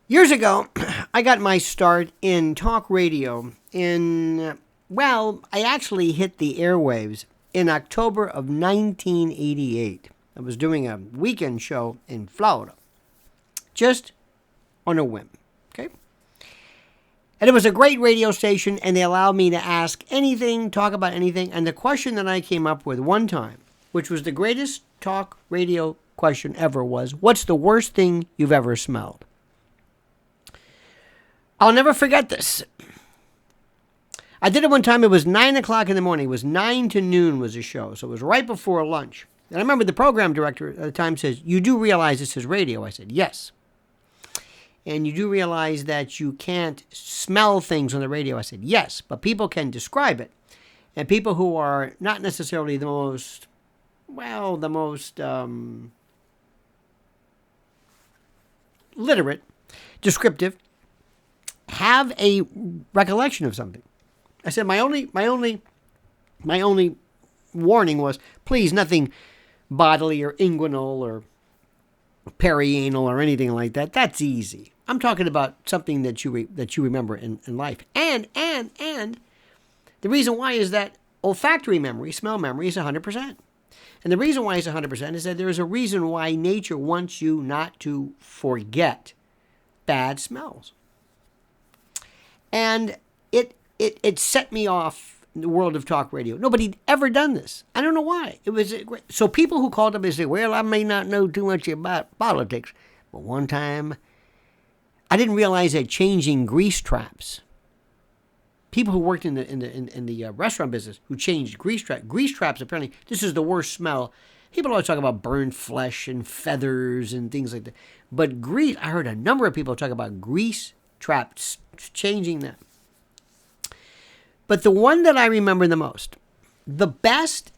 Years ago, I got my start in talk radio I actually hit the airwaves in October of 1988. I was doing a weekend show in Florida, just on a whim, okay? And it was a great radio station, and they allowed me to ask anything, talk about anything. And the question that I came up with one time, which was the greatest talk radio question ever, was, what's the worst thing you've ever smelled? I'll never forget this. I did it one time. It was 9 o'clock in the morning. It was 9 to noon was the show. So it was right before lunch. And I remember the program director at the time says, you do realize this is radio? I said, yes. And you do realize that you can't smell things on the radio? I said, yes, but people can describe it. And people who are not necessarily the most literate, descriptive, have a recollection of something. I said my only warning was, please, nothing bodily or inguinal or perianal or anything like that. That's easy. I'm talking about something that you remember in life. And the reason why is that olfactory memory, smell memory, is 100%. And the reason why it's 100% is that there is a reason why nature wants you not to forget bad smells. And it set me off in the world of talk radio. Nobody'd ever done this. I don't know why. It was great. So people who called up and say, well, I may not know too much about politics, but one time I didn't realize that changing grease traps. People who worked in the restaurant business who changed grease traps, apparently, this is the worst smell. People always talk about burned flesh and feathers and things like that. But grease, I heard a number of people talk about grease traps, changing them. But the one that I remember the most, the best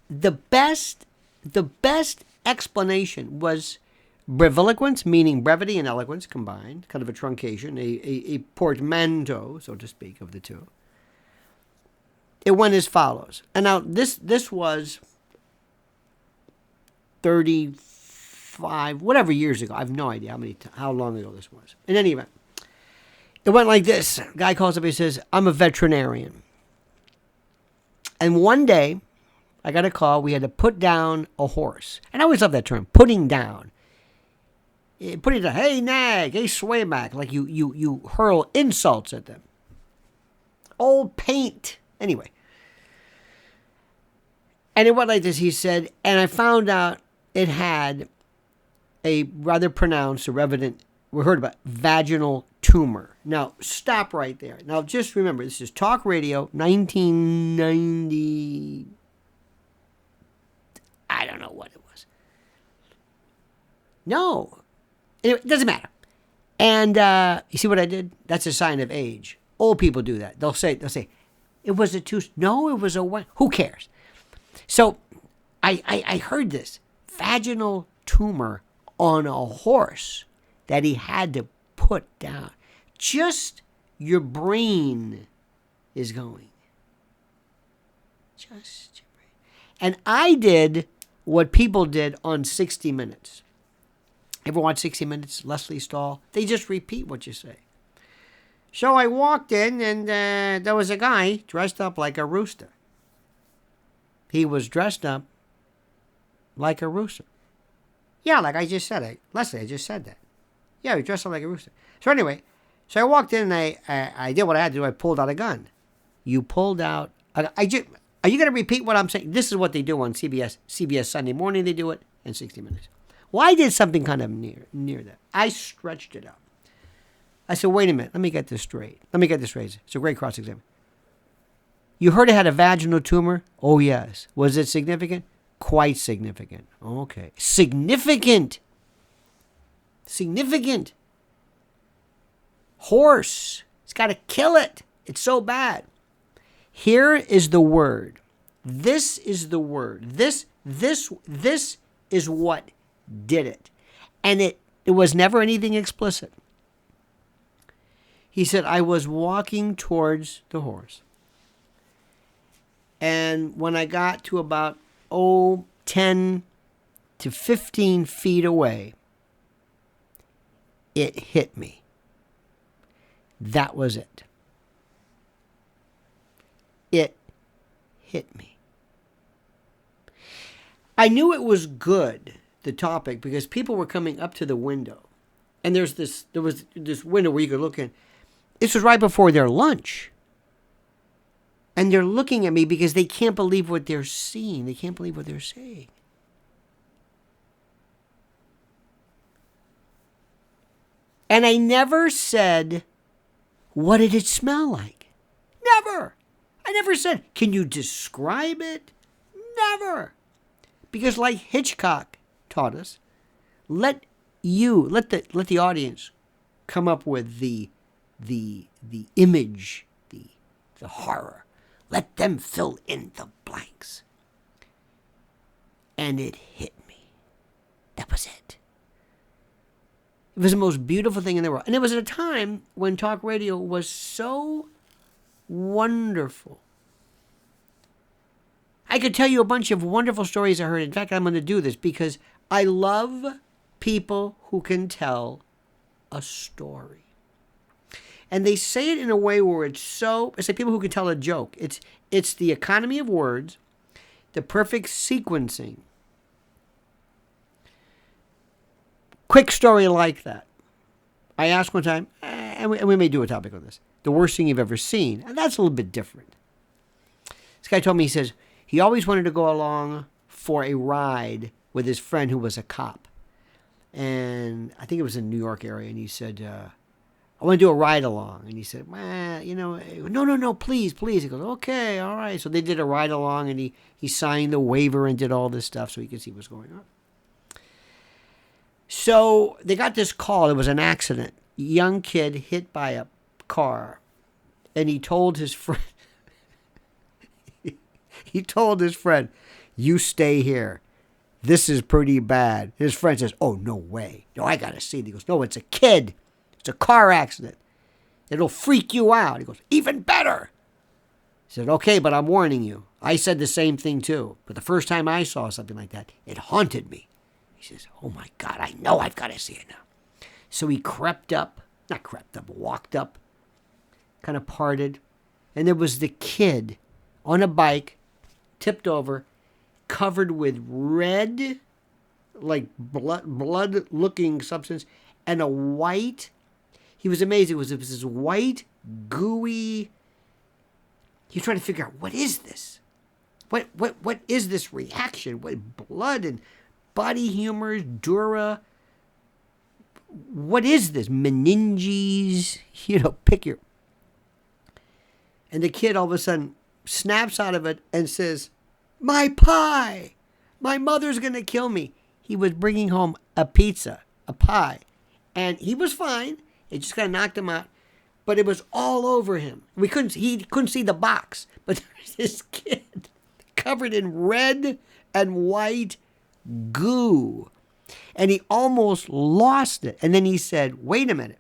explanation was breviloquence, meaning brevity and eloquence combined, kind of a truncation, a portmanteau, so to speak, of the two. It went as follows. And now this was 35, whatever years ago. I have no idea how long ago this was. In any event, it went like this. A guy calls up, he says, I'm a veterinarian. And one day, I got a call. We had to put down a horse. And I always love that term, putting down. Putting down, hey, nag, hey, sway back. Like you hurl insults at them. Old paint. Anyway. And it went like this, he said, and I found out it had a rather pronounced or evident, we heard about, vaginal tumor. Now, stop right there. Now, just remember, this is talk radio, 1990, I don't know what it was. No, it doesn't matter. And you see what I did? That's a sign of age. Old people do that. They'll say, it was a tooth. No, it was a one. Who cares? So I heard this vaginal tumor on a horse that he had to put down. Just your brain is going. Just your brain. And I did what people did on 60 Minutes. Ever watch 60 Minutes? Leslie Stahl? They just repeat what you say. So I walked in and there was a guy dressed up like a rooster. He was dressed up like a rooster. Yeah, like I just said. Leslie, I just said that. Yeah, he dressed up like a rooster. So anyway, so I walked in and I did what I had to do. I pulled out a gun. You pulled out... Are you going to repeat what I'm saying? This is what they do on CBS. CBS Sunday morning, they do it, and 60 Minutes. Well, I did something kind of near that. I stretched it out. I said, wait a minute. Let me get this straight. It's a great cross-examination. You heard it had a vaginal tumor? Oh, yes. Was it significant? Quite significant. Okay. Significant. Horse. It's got to kill it. It's so bad. Here is the word. This is the word. This is what did it. And it was never anything explicit. He said, I was walking towards the horse. And when I got to about 10 to 15 feet away, it hit me. That was it. It hit me. I knew it was good, the topic, because people were coming up to the window. And there was this window where you could look in. This was right before their lunch. And they're looking at me because they can't believe what they're seeing. They can't believe what they're saying. And I never said, what did it smell like? Never. I never said, can you describe it? Never. Because like Hitchcock taught us, let the audience come up with the image, the horror. Let them fill in the blanks. And it hit me. That was it. It was the most beautiful thing in the world. And it was at a time when talk radio was so wonderful. I could tell you a bunch of wonderful stories I heard. In fact, I'm going to do this because I love people who can tell a story. And they say it in a way where it's like people who can tell a joke. It's the economy of words, the perfect sequencing. Quick story like that. I asked one time, and we may do a topic on this, the worst thing you've ever seen. And that's a little bit different. This guy told me, he says, he always wanted to go along for a ride with his friend who was a cop. And I think it was in the New York area. And he said, I want to do a ride along. And he said, no, please. He goes, okay, all right. So they did a ride along, and he signed the waiver and did all this stuff so he could see what's going on. So they got this call. It was an accident. Young kid hit by a car. And he told his friend, you stay here. This is pretty bad. His friend says, oh, no way. No, I got to see it. He goes, no, it's a kid. It's a car accident. It'll freak you out. He goes, even better. He said, okay, but I'm warning you. I said the same thing too. But the first time I saw something like that, it haunted me. He says, oh my God, I know I've got to see it now. So he walked up, kind of parted. And there was the kid on a bike, tipped over, covered with red, like blood-looking substance, and a white. He was amazed. It was this white, gooey. He was trying to figure out, what is this? What is this reaction? What blood and body humors, dura. What is this? Meninges, pick your. And the kid all of a sudden snaps out of it and says, my pie. My mother's going to kill me. He was bringing home a pizza, a pie. And he was fine. It just kind of knocked him out. But it was all over him. He couldn't see the box. But there's this kid covered in red and white goo. And he almost lost it. And then he said, wait a minute.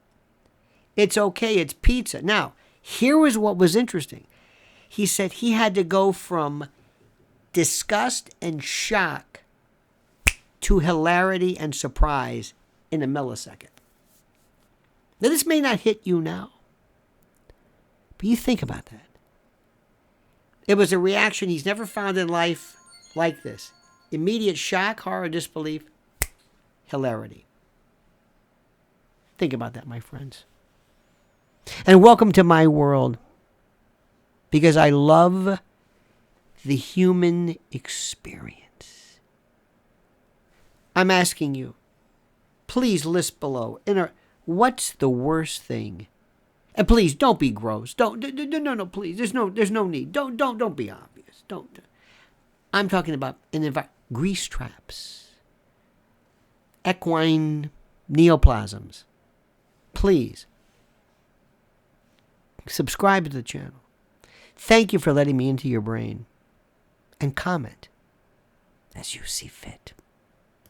It's okay. It's pizza. Now, here was what was interesting. He said he had to go from disgust and shock to hilarity and surprise in a millisecond. Now, this may not hit you now, but you think about that. It was a reaction he's never found in life like this. Immediate shock, horror, disbelief, hilarity. Think about that, my friends. And welcome to my world, because I love the human experience. I'm asking you, please list below, what's the worst thing? And please don't be gross. No, please. There's no need. Don't be obvious. Don't. I'm talking about grease traps, equine neoplasms. Please subscribe to the channel. Thank you for letting me into your brain. And comment as you see fit.